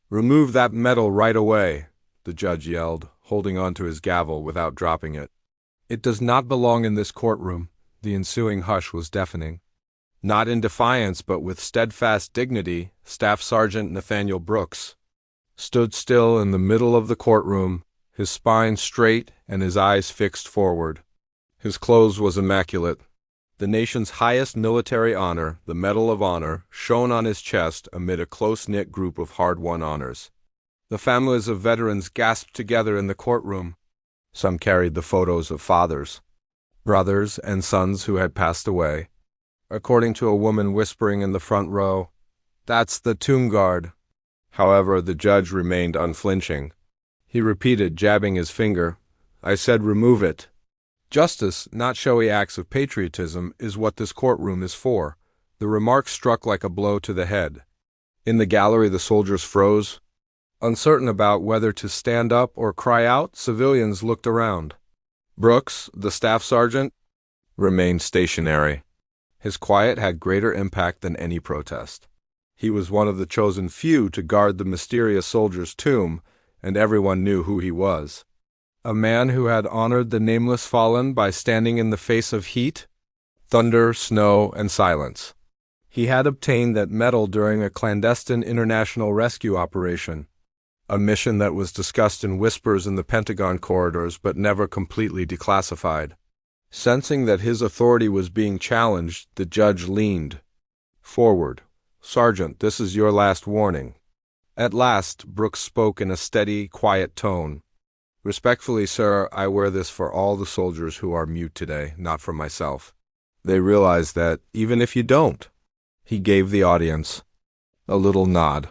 "Remove that medal right away," the judge yelled, holding onto his gavel without dropping it. "It does not belong in this courtroom." The ensuing hush was deafening. Not in defiance, but with steadfast dignity, Staff Sergeant Nathaniel Brooks stood still in the middle of the courtroom, his spine straight and his eyes fixed forward. His clothes was immaculate. The nation's highest military honor, the Medal of Honor, shone on his chest amid a close-knit group of hard-won honors. The families of veterans gasped together in the courtroom. Some carried the photos of fathers, brothers, and sons who had passed away. According to a woman whispering in the front row, "That's the tomb guard." However, the judge remained unflinching. He repeated, jabbing his finger, "I said remove it." Justice, not showy acts of patriotism, is what this courtroom is for. The remark struck like a blow to the head. In the gallery the soldiers froze. Uncertain about whether to stand up or cry out, civilians looked around. Brooks, the staff sergeant, remained stationary. His quiet had greater impact than any protest. He was one of the chosen few to guard the mysterious soldier's tomb, and everyone knew who he was. A man who had honored the nameless fallen by standing in the face of heat, thunder, snow, and silence. He had obtained that medal during a clandestine international rescue operation, a mission that was discussed in whispers in the Pentagon corridors but never completely declassified. Sensing that his authority was being challenged, the judge leaned forward. "Sergeant, this is your last warning." At last, Brooks spoke in a steady, quiet tone. "Respectfully, sir, I wear this for all the soldiers who are mute today, not for myself. They realize that, even if you don't." He gave the audience a little nod.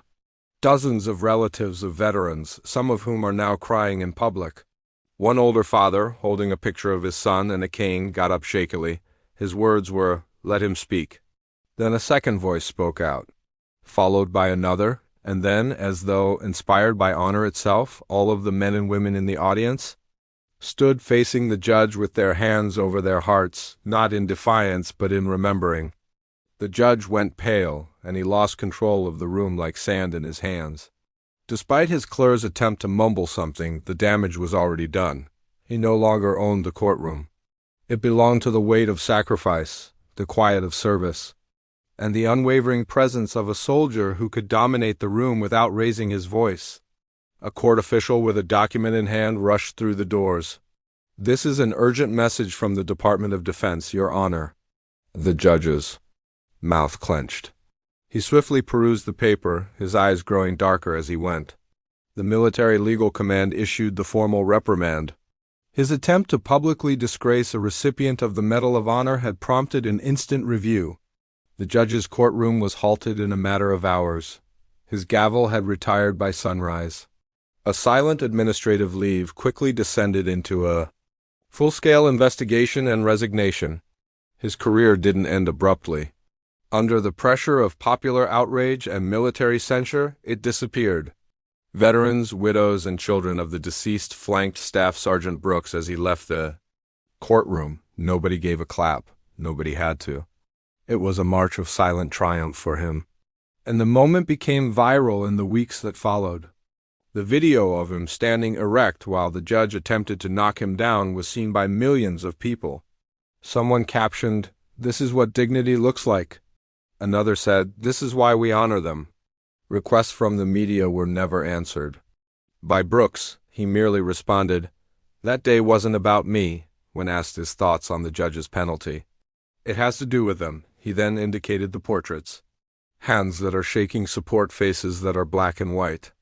Dozens of relatives of veterans, some of whom are now crying in public. One older father, holding a picture of his son and a cane, got up shakily. His words were, "Let him speak." Then a second voice spoke out, followed by another, and then, as though inspired by honor itself, all of the men and women in the audience stood facing the judge with their hands over their hearts, not in defiance but in remembering. The judge went pale, and he lost control of the room like sand in his hands. Despite his clerk's attempt to mumble something, the damage was already done. He no longer owned the courtroom. It belonged to the weight of sacrifice, the quiet of service, and the unwavering presence of a soldier who could dominate the room without raising his voice. A court official with a document in hand rushed through the doors. "This is an urgent message from the Department of Defense, Your Honor." The judge's mouth clenched. He swiftly perused the paper, his eyes growing darker as he went. The military legal command issued the formal reprimand. His attempt to publicly disgrace a recipient of the Medal of Honor had prompted an instant review. The judge's courtroom was halted in a matter of hours. His gavel had retired by sunrise. A silent administrative leave quickly descended into a full-scale investigation and resignation. His career didn't end abruptly. Under the pressure of popular outrage and military censure, it disappeared. Veterans, widows, and children of the deceased flanked Staff Sergeant Brooks as he left the courtroom. Nobody gave a clap. Nobody had to. It was a march of silent triumph for him. And the moment became viral in the weeks that followed. The video of him standing erect while the judge attempted to knock him down was seen by millions of people. Someone captioned, "This is what dignity looks like." Another said, "This is why we honor them." Requests from the media were never answered. By Brooks, he merely responded, "That day wasn't about me," when asked his thoughts on the judge's penalty. "It has to do with them." He then indicated the portraits. Hands that are shaking support faces that are black and white.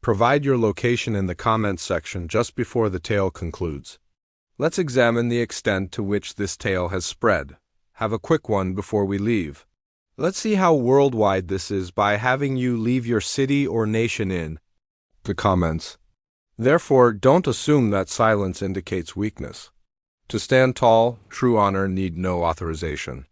Provide your location in the comments section just before the tale concludes. Let's examine the extent to which this tale has spread. Have a quick one before we leave. Let's see how worldwide this is by having you leave your city or nation in the comments. Therefore, don't assume that silence indicates weakness. To stand tall, true honor need no authorization.